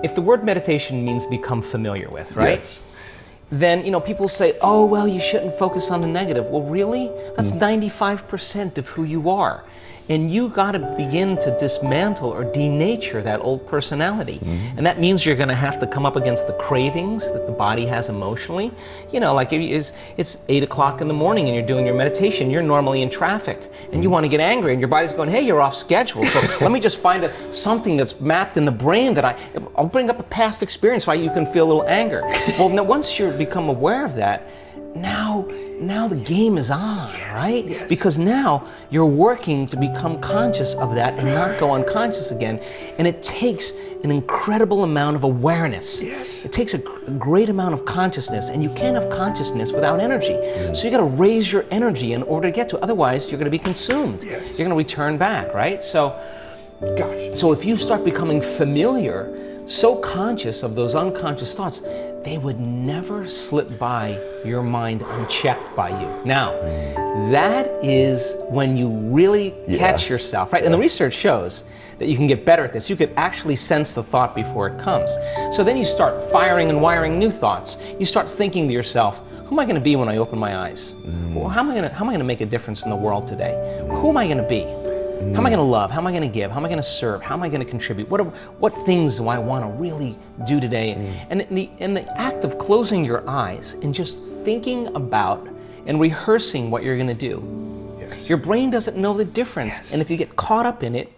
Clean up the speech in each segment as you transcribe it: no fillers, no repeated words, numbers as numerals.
if the word meditation means become familiar with, right? Yes. Then, people say, oh, well, you shouldn't focus on the negative. Well, really? That's 95% of who you are. And you got to begin to dismantle or denature that old personality. And that means you're going to have to come up against the cravings that the body has emotionally. Like it's 8 o'clock in the morning and you're doing your meditation, you're normally in traffic and you want to get angry and your body's going, hey, you're off schedule. So let me just find something that's mapped in the brain that I'll bring up a past experience why you can feel a little anger. Well, now once you become aware of that, now the game is on, right? Yes. Because now you're working to become conscious of that and not go unconscious again. And it takes an incredible amount of awareness. Yes. It takes a great amount of consciousness, and you can't have consciousness without energy. So you got to raise your energy in order to get to it. Otherwise, you're going to be consumed. Yes. You're going to return back, right? So if you start becoming familiar, so conscious of those unconscious thoughts, they would never slip by your mind unchecked by you. Now, that is when you really catch yourself, right? And the research shows that you can get better at this. You could actually sense the thought before it comes. So then you start firing and wiring new thoughts. You start thinking to yourself, who am I going to be when I open my eyes? Well, how am I going to make a difference in the world today? Who am I going to be? How am I going to love? How am I going to give? How am I going to serve? How am I going to contribute? What things do I want to really do today? And in the act of closing your eyes and just thinking about and rehearsing what you're going to do, your brain doesn't know the difference. And if you get caught up in it,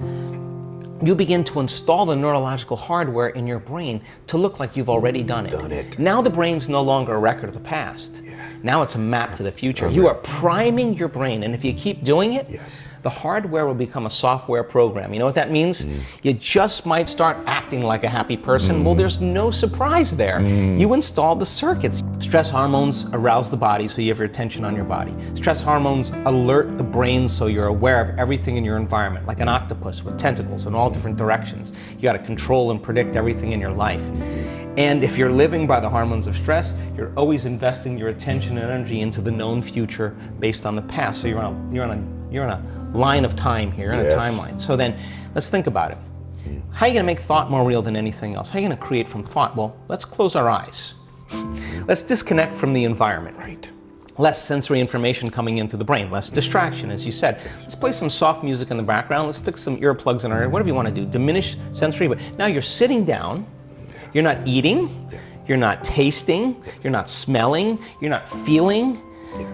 you begin to install the neurological hardware in your brain to look like you've already done it. Now the brain's no longer a record of the past. Now it's a map to the future. You are priming your brain, and if you keep doing it, the hardware will become a software program. You know what that means? You just might start acting like a happy person. Well, there's no surprise there. You installed the circuits. Stress hormones arouse the body so you have your attention on your body. Stress hormones alert the brain so you're aware of everything in your environment, like an octopus with tentacles in all different directions. You got to control and predict everything in your life. And if you're living by the hormones of stress, you're always investing your attention and energy into the known future based on the past. So you're on a line of time here, in a timeline. So then, let's think about it. How are you going to make thought more real than anything else? How are you going to create from thought? Well, let's close our eyes. Let's disconnect from the environment. Right. Less sensory information coming into the brain, less distraction, as you said. Let's play some soft music in the background. Let's stick some earplugs in our ear, whatever you want to do. Diminish sensory, but now you're sitting down. You're not eating. You're not tasting. You're not smelling. You're not feeling.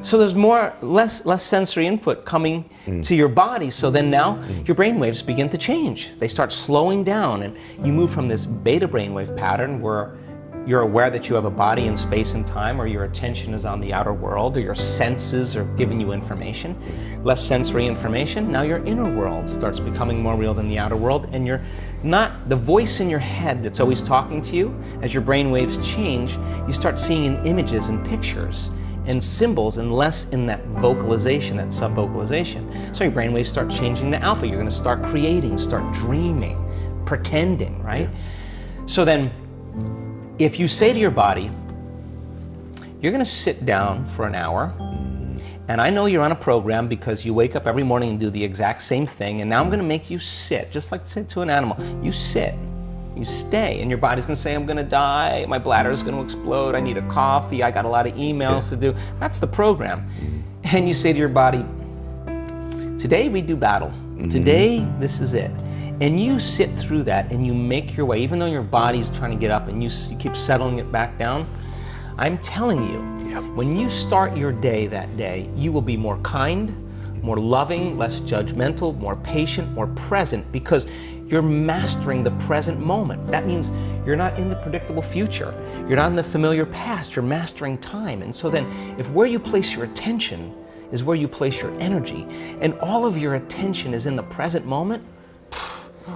So there's less sensory input coming to your body. So then now your brainwaves begin to change. They start slowing down, and you move from this beta brainwave pattern where you're aware that you have a body in space and time, or your attention is on the outer world, or your senses are giving you information. Less sensory information. Now your inner world starts becoming more real than the outer world, and you're not the voice in your head that's always talking to you. As your brainwaves change, you start seeing in images and pictures and symbols, and less in that vocalization, that sub-vocalization. So your brainwaves start changing the alpha. You're going to start creating, start dreaming, pretending, right? So then, if you say to your body, you're going to sit down for an hour, and I know you're on a program because you wake up every morning and do the exact same thing, and now I'm going to make you sit, just like say to an animal. You sit. You stay, and your body's going to say, I'm going to die, my bladder is going to explode, I need a coffee, I got a lot of emails to do. That's the program. And you say to your body, today we do battle. Today, this is it. And you sit through that and you make your way, even though your body's trying to get up and you keep settling it back down. I'm telling you, when you start your day that day, you will be more kind, more loving, less judgmental, more patient, more present, because you're mastering the present moment. That means you're not in the predictable future. You're not in the familiar past. You're mastering time. And so then, if where you place your attention is where you place your energy, and all of your attention is in the present moment,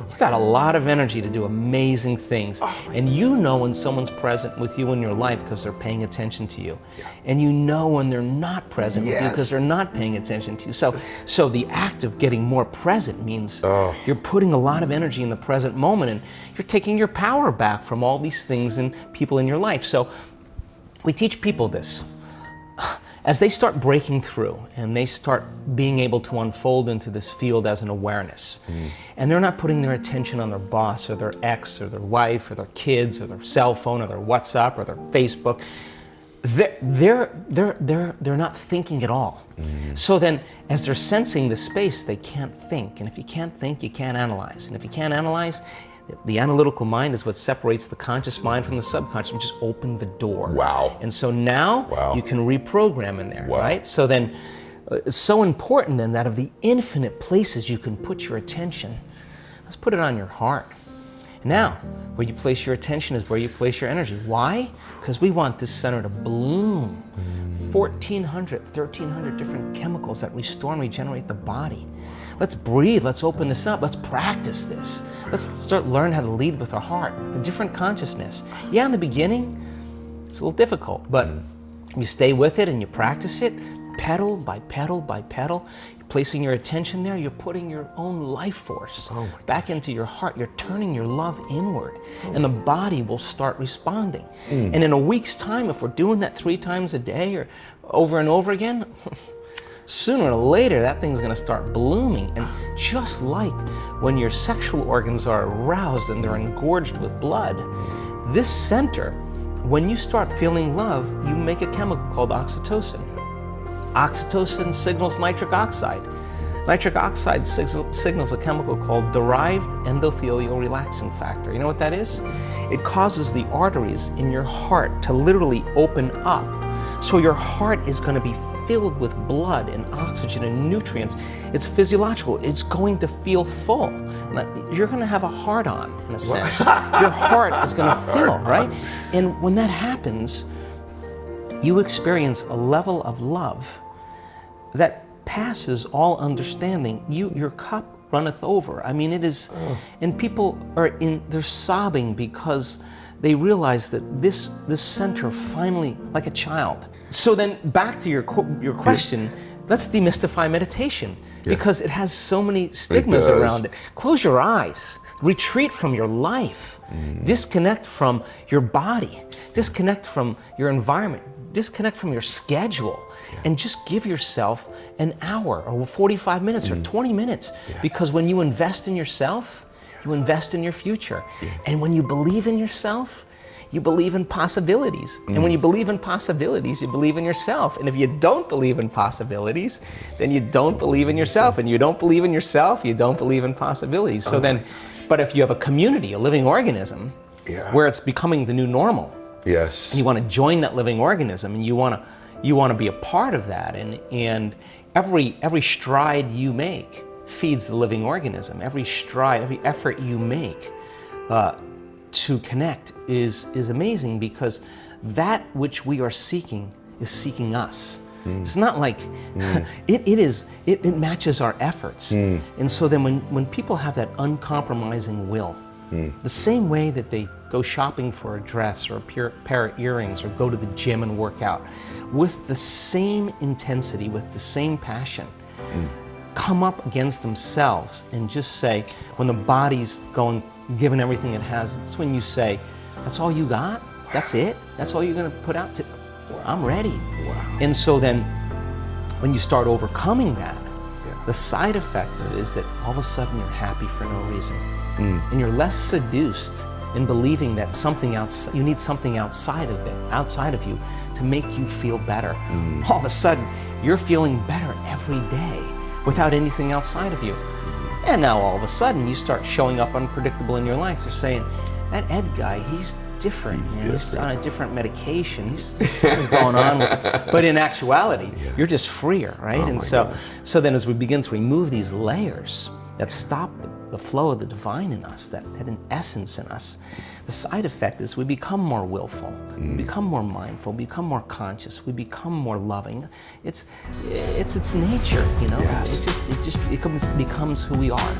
you've got a lot of energy to do amazing things. And you know when someone's present with you in your life because they're paying attention to you. And you know when they're not present with you because they're not paying attention to you. So the act of getting more present means you're putting a lot of energy in the present moment, and you're taking your power back from all these things and people in your life. So we teach people this. as they start breaking through and they start being able to unfold into this field as an awareness, and they're not putting their attention on their boss or their ex or their wife or their kids or their cell phone or their WhatsApp or their Facebook, they're not thinking at all. So then, as they're sensing the space, they can't think. And if you can't think, you can't analyze. And if you can't analyze, the analytical mind is what separates the conscious mind from the subconscious, which just opened the door. Wow. And so now you can reprogram in there, right? So then, it's so important then that of the infinite places you can put your attention, let's put it on your heart. Now, where you place your attention is where you place your energy. Why? Because we want this center to bloom. 1,400, 1,300 different chemicals that restore and regenerate the body. Let's breathe, let's open this up, let's practice this. Let's start learn how to lead with our heart, a different consciousness. Yeah, in the beginning, it's a little difficult, but you stay with it and you practice it, pedal by pedal by pedal. You're placing your attention there, you're putting your own life force back into your heart. You're turning your love inward, and the body will start responding. And in a week's time, if we're doing that 3 times a day or over and over again, sooner or later, that thing's gonna start blooming. And just like when your sexual organs are aroused and they're engorged with blood, this center, when you start feeling love, you make a chemical called oxytocin. Oxytocin signals nitric oxide. Nitric oxide signals a chemical called derived endothelial relaxing factor. You know what that is? It causes the arteries in your heart to literally open up. So your heart is going to be filled with blood and oxygen and nutrients. It's physiological. It's going to feel full. You're going to have a heart-on, in a sense. Your heart is going to fill, right? And when that happens, you experience a level of love that passes all understanding. Your cup runneth over. I mean, it is, and people they're sobbing because they realize that this center finally, like a child. So then back to your question, let's demystify meditation, because it has so many stigmas around it. Close your eyes. Retreat from your life. Disconnect from your body. Disconnect from your environment. Disconnect from your schedule. And just give yourself an hour or 45 minutes or 20 minutes. Because when you invest in yourself, you invest in your future. And when you believe in yourself, you believe in possibilities. And when you believe in possibilities, you believe in yourself. And if you don't believe in possibilities, then you don't believe in yourself. And you don't believe in yourself, you don't believe in possibilities. So then, but if you have a community, a living organism, where it's becoming the new normal, and you want to join that living organism, and you want to be a part of that, and every stride you make feeds the living organism. Every stride, every effort you make to connect is amazing, because that which we are seeking is seeking us. It's not like it matches our efforts. And so then when people have that uncompromising will, the same way that they go shopping for a dress or a pair of earrings or go to the gym and work out, with the same intensity, with the same passion, come up against themselves and just say, when the body's given everything it has, it's when you say, that's all you got? That's it? That's all you're going to put out? I'm ready. And so then, when you start overcoming that, the side effect of it is that all of a sudden you're happy for no reason. And you're less seduced in believing that you need something outside of you to make you feel better. All of a sudden, you're feeling better every day without anything outside of you. And now all of a sudden, you start showing up unpredictable in your life. They're saying, that Ed guy, he's different. He's on a different medication. Something's going on with it. But in actuality, you're just freer, right? And so then as we begin to remove these layers that stop the flow of the divine in us, that in essence in us, the side effect is we become more willful, we become more mindful, become more conscious, we become more loving. It's its nature, you know. It just becomes who we are.